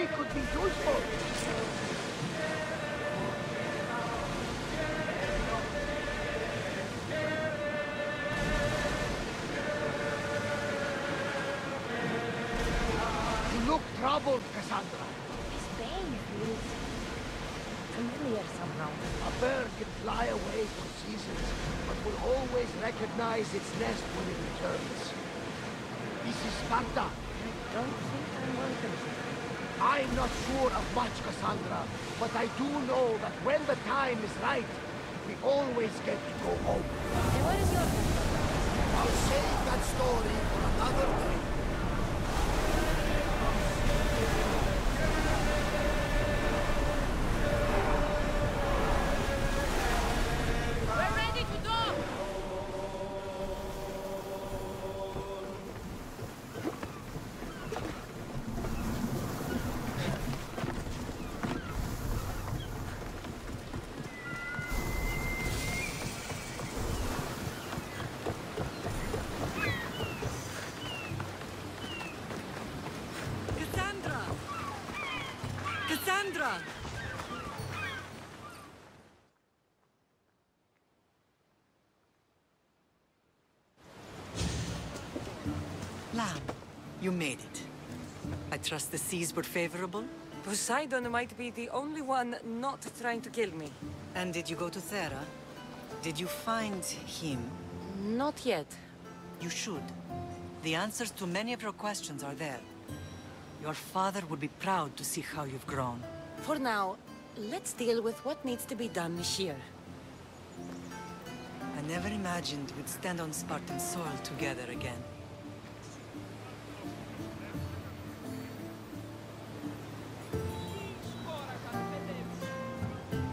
Money could be useful. You look troubled, Kassandra. His bane feels familiar somehow. A bird can fly away for seasons, but will always recognize its nest when it returns. This is Sparta. Don't think I'm welcome. I'm not sure of much, Kassandra, but I do know that when the time is right, we always get to go home. And what is your... I'll save that story for another day. We're ready to dock! Kassandra! Lamb, you made it. I trust the seas were favorable? Poseidon might be the only one not trying to kill me. And did you go to Thera? Did you find him? Not yet. You should. The answers to many of your questions are there. Your father would be proud to see how you've grown. For now, let's deal with what needs to be done here. I never imagined we'd stand on Spartan soil together again.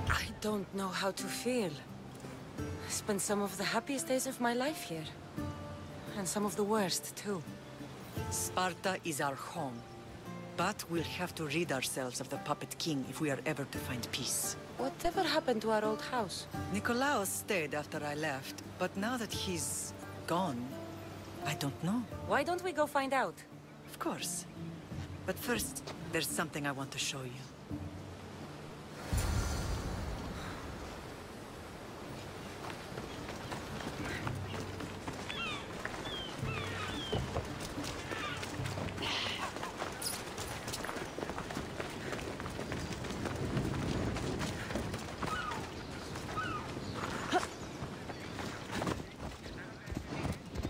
I don't know how to feel. I spent some of the happiest days of my life here. And some of the worst, too. Sparta is our home. But we'll have to rid ourselves of the Puppet King if we are ever to find peace. Whatever happened to our old house? Nikolaos stayed after I left, but now that he's gone, I don't know. Why don't we go find out? Of course. But first, there's something I want to show you.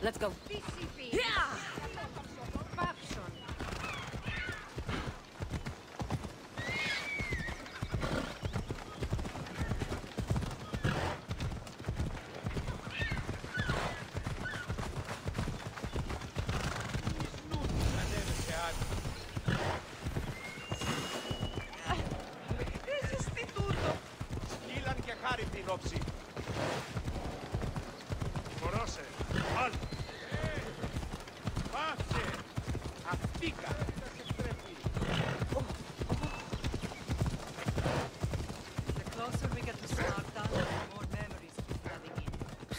Let's go. Yeah!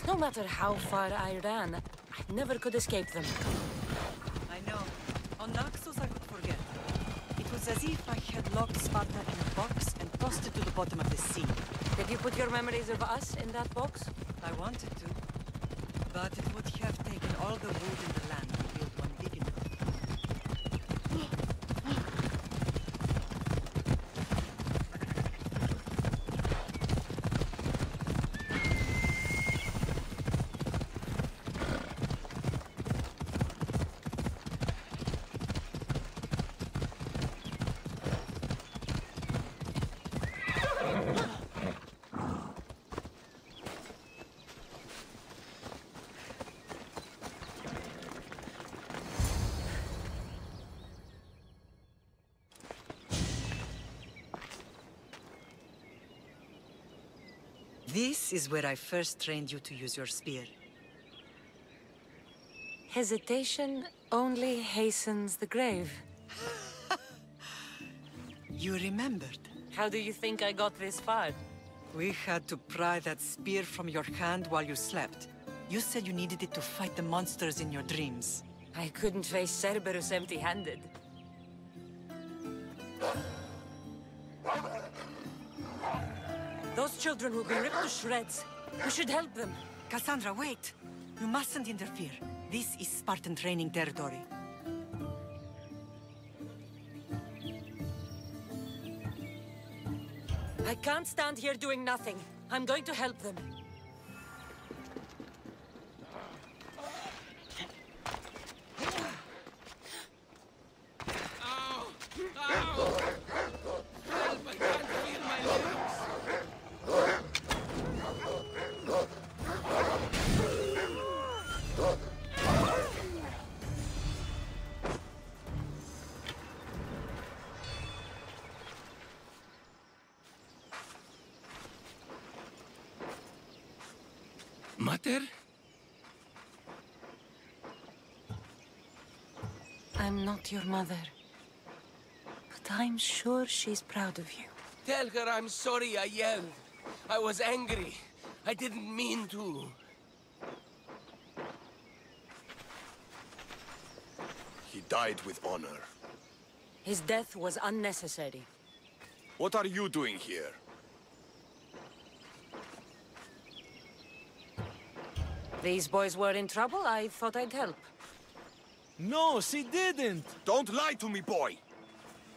No matter how far I ran, I never could escape them. I know. On Naxos I could forget. It was as if I had locked Sparta in a box and tossed it to the bottom of the sea. Did you put your memories of us in that box? I wanted to. But it would have taken all the wood in the land to build one big enough. This is where I first trained you to use your spear. Hesitation only hastens the grave. You remembered. How do you think I got this far? We had to pry that spear from your hand while you slept. You said you needed it to fight the monsters in your dreams. I couldn't face Cerberus empty-handed. Those children will be ripped to shreds. We should help them. Kassandra, wait! You mustn't interfere. This is Spartan training territory. I can't stand here doing nothing. I'm going to help them. Mater? I'm not your mother. But I'm sure she's proud of you. Tell her I'm sorry I yelled. I was angry. I didn't mean to. He died with honor. His death was unnecessary. What are you doing here? These boys were in trouble. I thought I'd help. No, she didn't! Don't lie to me, boy!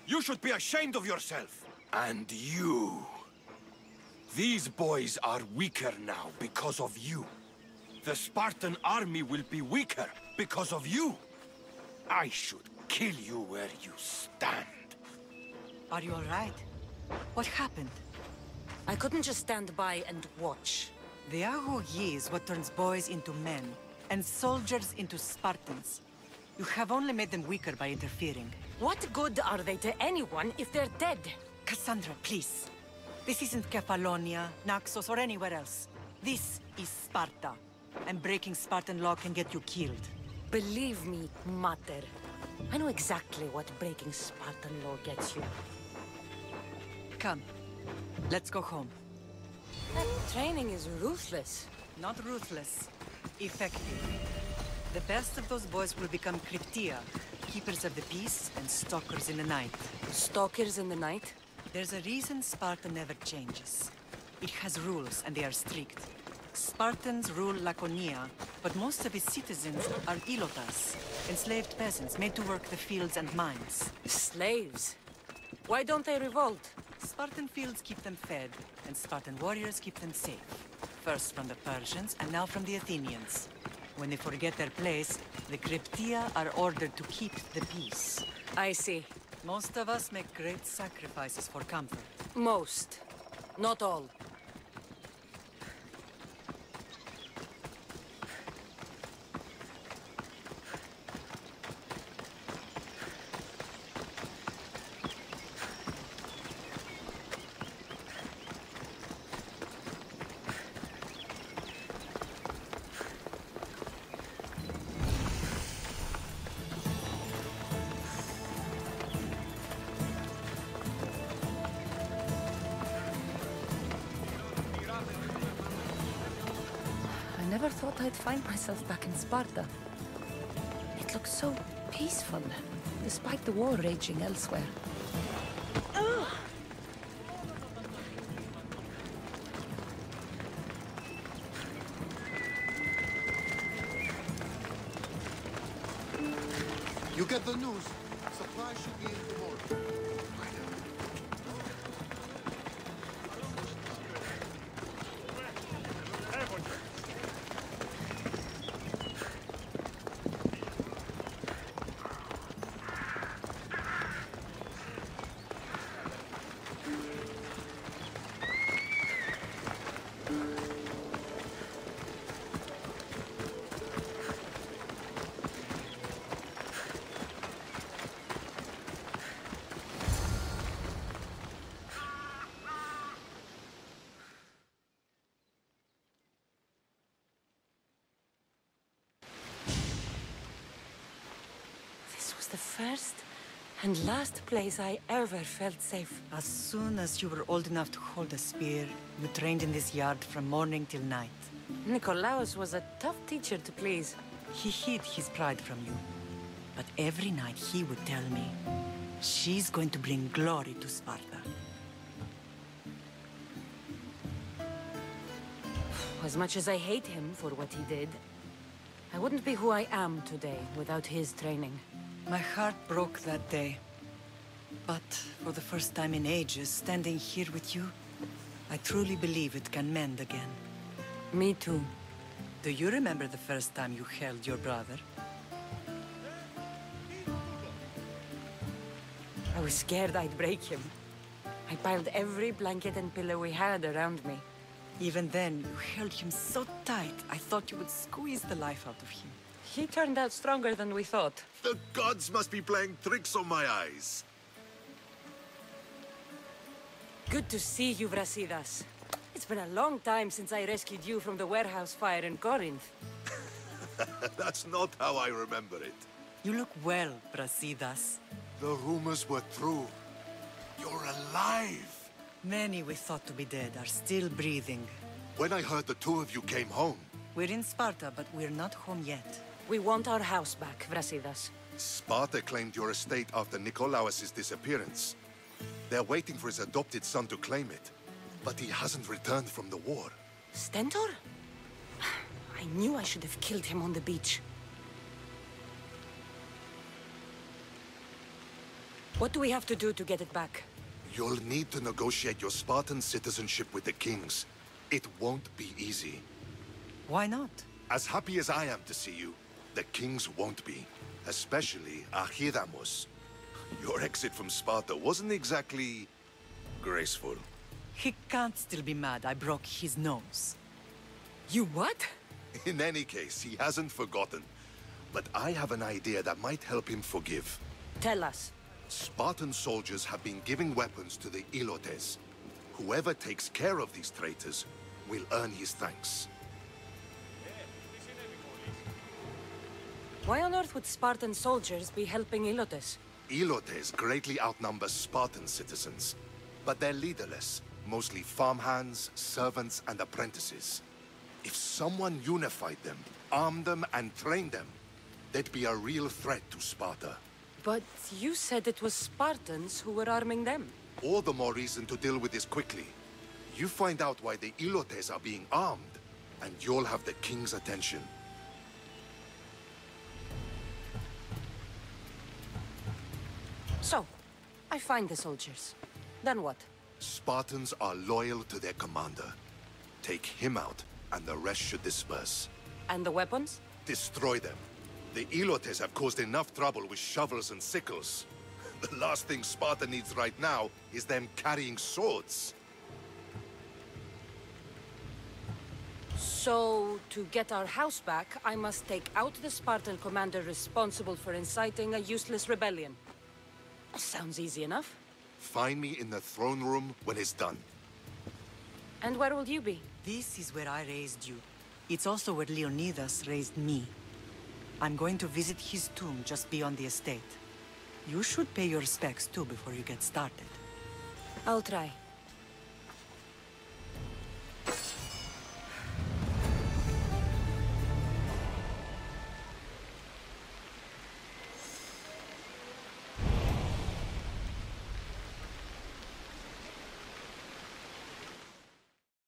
You should be ashamed of yourself. And you. These boys are weaker now because of you. The Spartan army will be weaker because of you. I should kill you where you stand. Are you all right? What happened? I couldn't just stand by and watch. The archery is what turns boys into men, and soldiers into Spartans. You have only made them weaker by interfering. What good are they to anyone if they're dead? Kassandra, please. This isn't Kefalonia, Naxos, or anywhere else. This is Sparta. And breaking Spartan law can get you killed. Believe me, Mater. I know exactly what breaking Spartan law gets you. Come. Let's go home. That training is ruthless. Not ruthless. Effective. The best of those boys will become Cryptia, keepers of the peace and stalkers in the night. Stalkers in the night? There's a reason Sparta never changes. It has rules, and they are strict. Spartans rule Laconia, but most of its citizens are ilotas, enslaved peasants made to work the fields and mines. Slaves? Why don't they revolt? Spartan fields keep them fed, and Spartan warriors keep them safe. First from the Persians, and now from the Athenians. When they forget their place, the Cryptia are ordered to keep the peace. I see. Most of us make great sacrifices for comfort. Most. Not all. I never thought I'd find myself back in Sparta. It looks so peaceful, despite the war raging elsewhere. You get the news. Supply should be in tomorrow. The first and last place I ever felt safe. As soon as you were old enough to hold a spear, you trained in this yard from morning till night. Nikolaos was a tough teacher to please. He hid his pride from you. But every night he would tell me, She's going to bring glory to Sparta. As much as I hate him for what he did, I wouldn't be who I am today without his training. My heart broke that day. But for the first time in ages, standing here with you, I truly believe it can mend again. Me too. Do you remember the first time you held your brother? I was scared I'd break him. I piled every blanket and pillow we had around me. Even then, you held him so tight, I thought you would squeeze the life out of him. He turned out stronger than we thought. The gods must be playing tricks on my eyes. Good to see you, Brasidas. It's been a long time since I rescued you from the warehouse fire in Corinth. That's not how I remember it. You look well, Brasidas. The rumors were true. You're alive! Many we thought to be dead are still breathing. When I heard the two of you came home, We're in Sparta, but we're not home yet. We want our house back, Brasidas. Sparta claimed your estate after Nikolaos' disappearance. They're waiting for his adopted son to claim it. But he hasn't returned from the war. Stentor? I knew I should have killed him on the beach. What do we have to do to get it back? You'll need to negotiate your Spartan citizenship with the kings. It won't be easy. Why not? As happy as I am to see you, the kings won't be. Especially Archidamos. Your exit from Sparta wasn't exactly graceful. He can't still be mad I broke his nose. You what? In any case, he hasn't forgotten. But I have an idea that might help him forgive. Tell us. Spartan soldiers have been giving weapons to the Ilotes. Whoever takes care of these traitors will earn his thanks. Why on earth would Spartan soldiers be helping Ilotes? Ilotes greatly outnumber Spartan citizens, but they're leaderless, mostly farmhands, servants, and apprentices. If someone unified them, armed them, and trained them, they'd be a real threat to Sparta. But you said it was Spartans who were arming them. All the more reason to deal with this quickly. You find out why the Ilotes are being armed, and you'll have the king's attention. So, I find the soldiers. Then what? Spartans are loyal to their commander. Take him out, and the rest should disperse. And the weapons? Destroy them. The Ilotes have caused enough trouble with shovels and sickles. The last thing Sparta needs right now is them carrying swords. So, to get our house back, I must take out the Spartan commander responsible for inciting a useless rebellion. Sounds easy enough. Find me in the throne room when it's done. And where will you be? This is where I raised you. It's also where Leonidas raised me. I'm going to visit his tomb just beyond the estate. You should pay your respects too before you get started. I'll try.